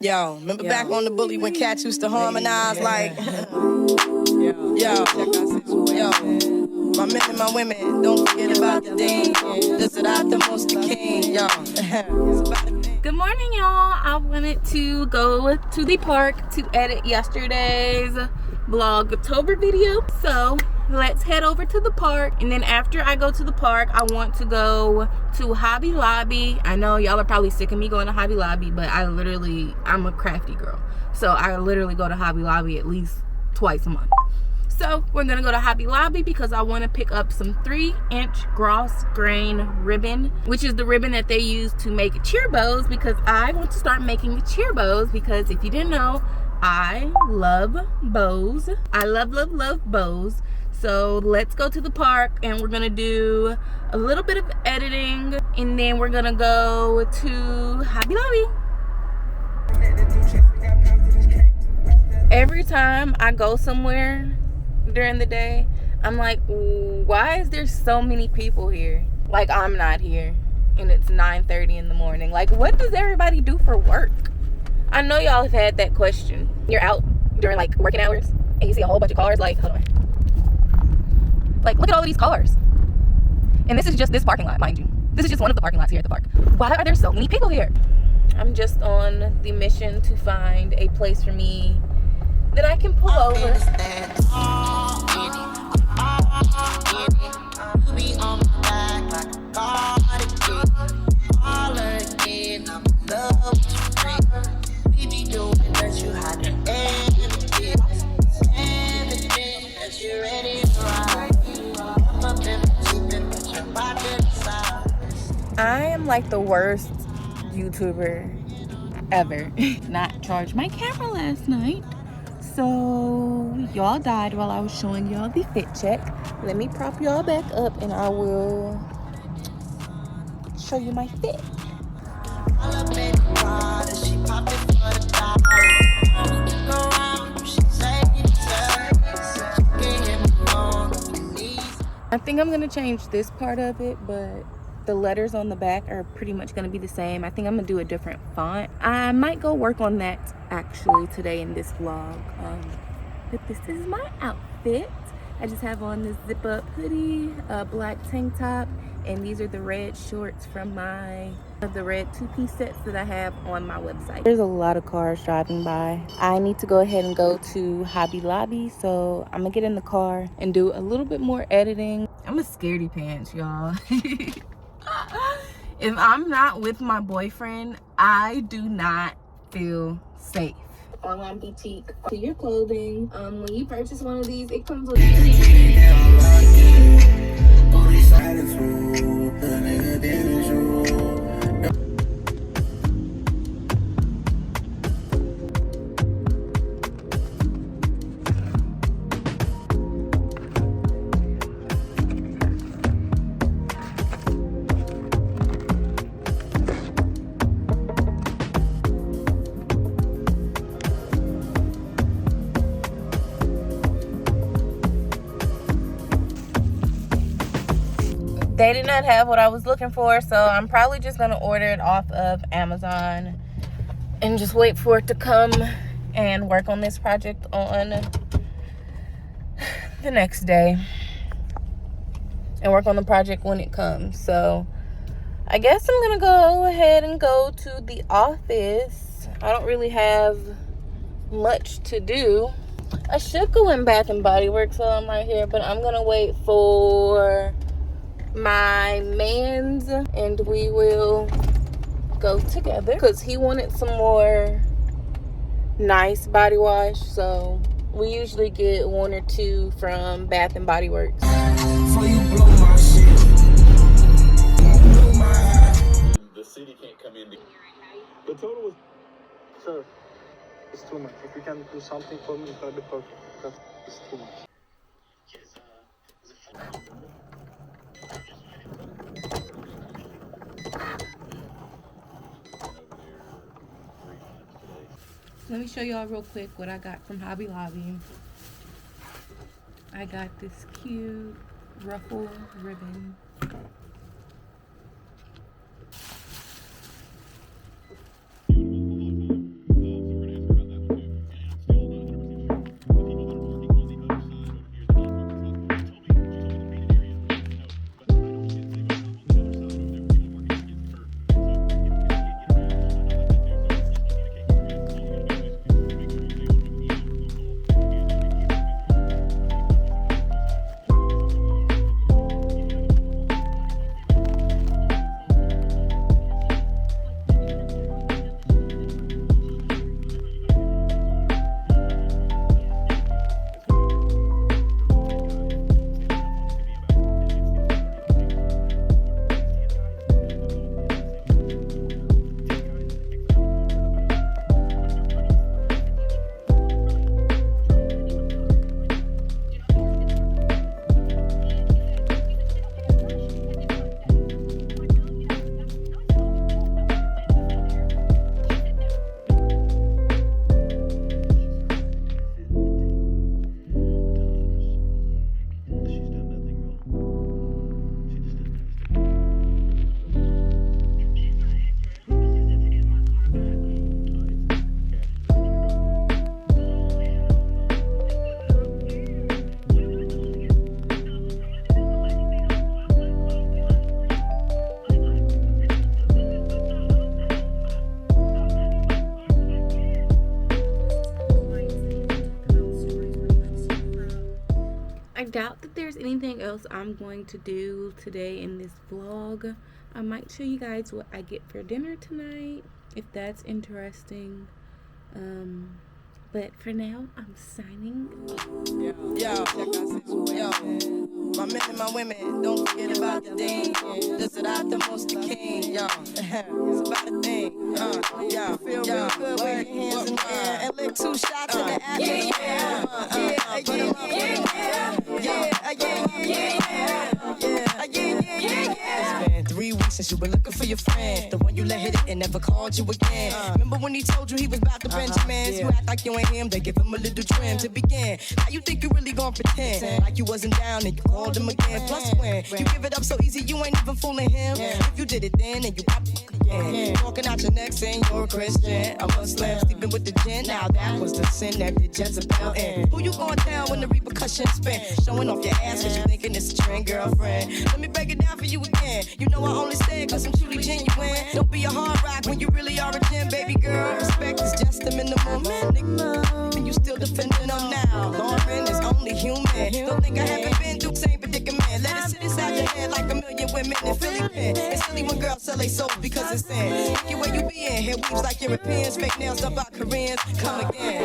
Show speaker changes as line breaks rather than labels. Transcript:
Yo, remember back on the bully when cats used to harmonize like, yo, my men and my women, don't forget about the thing. This is the most the king, yo.
Good morning, y'all. I wanted to go to the park to edit yesterday's VLOGTOBER video. So let's head over to the park, and then after I go to the park, I want to go to Hobby Lobby. I know y'all are probably sick of me going to Hobby Lobby, but I'm a crafty girl, so I literally go to Hobby Lobby at least twice a month. So we're gonna go to Hobby Lobby because I want to pick up some 3-inch gross grain ribbon, which is the ribbon that they use to make cheer bows, because I want to start making the cheer bows, because if you didn't know, I love bows. I love bows. So let's go to the park, and we're gonna do a little bit of editing, and then we're gonna go to Hobby Lobby. Every time I go somewhere during the day, I'm like, why is there so many people here? Like, I'm not here and it's 9:30 in the morning. Like, what does everybody do for work? I know y'all have had that question. You're out during like working hours and you see a whole bunch of cars. Like, hold on, like, look at all of these cars. And this is just this parking lot, mind you. This is just one of the parking lots here at the park. Why are there so many people here? I'm just on the mission to find a place for me that I can pull over. I am like the worst YouTuber ever. Not charged my camera last night, so y'all died while I was showing y'all the fit check. Let me prop y'all back up and I will show you my fit. I think I'm gonna change this part of it, but the letters on the back are pretty much gonna be the same. I think I'm gonna do a different font. I might go work on that actually today in this vlog. But this is my outfit. I just have on this zip up hoodie, a black tank top, and these are the red shorts from the red 2-piece sets that I have on my website. There's a lot of cars driving by. I need to go ahead and go to Hobby Lobby, so I'm gonna get in the car and do a little bit more editing. I'm a scaredy pants, y'all. If I'm not with my boyfriend, I do not feel safe. Online boutique to your clothing. When you purchase one of these, it comes with they did not have what I was looking for, so I'm probably just gonna order it off of Amazon and just wait for it to come and work on this project on the next day and work on the project when it comes. So I guess I'm gonna go ahead and go to the office. I don't really have much to do. I should go in Bath and Body Works while I'm right here, but I'm gonna wait for my man's and we will go together because he wanted some more nice body wash. So we usually get 1 or 2 from Bath and Body Works.
So you blow my shit. Blow my... The city can't come in. The total was... Sir, it's too much. If you can do something for me, that'd be perfect. It's too much.
Let me show y'all real quick what I got from Hobby Lobby. I got this cute ruffle ribbon. doubt that there's anything else I'm going to do today in this vlog. I might show you guys what I get for dinner tonight, if that's interesting. But for now, I'm signing off.
Yo, my men and my women, don't forget about the thing. This is not the most king. Yo, it's about a thing. Yo, feel real good with your hands in the air and lick 2 shots in the atmosphere. It's been 3 weeks since you were looking for your friend, the one you let hit it and never called you again. Remember when he told you he was about to Benjamins? You act like you ain't him, they give him a little trim to begin. Now you think you really gon' pretend like you wasn't down and you called him again. Plus when you give it up so easy, you ain't even fooling him. If you did it then and you pop again, talking out your neck saying you're a Christian, a Muslim, sleeping with the gin. Now that was the sin that did Jezebel in. Who you gon' tell when the repercussions spin? Showing off your ass cause you thinking it's a trend, girlfriend. Let me break it down for you again. You know I only say it cause I'm truly genuine. Don't be a hard rock when you really are a gem, baby girl. Respect is just a minimum, nigga. And you still defending them now. Lauren is only human. Don't think I haven't been through the same predicament. Let it sit inside your head like a million women in Philly pen. It's silly when girls sell their souls because it's sin. Look at where you be in. Hair weaves like Europeans, fake nails up by Koreans. Come again.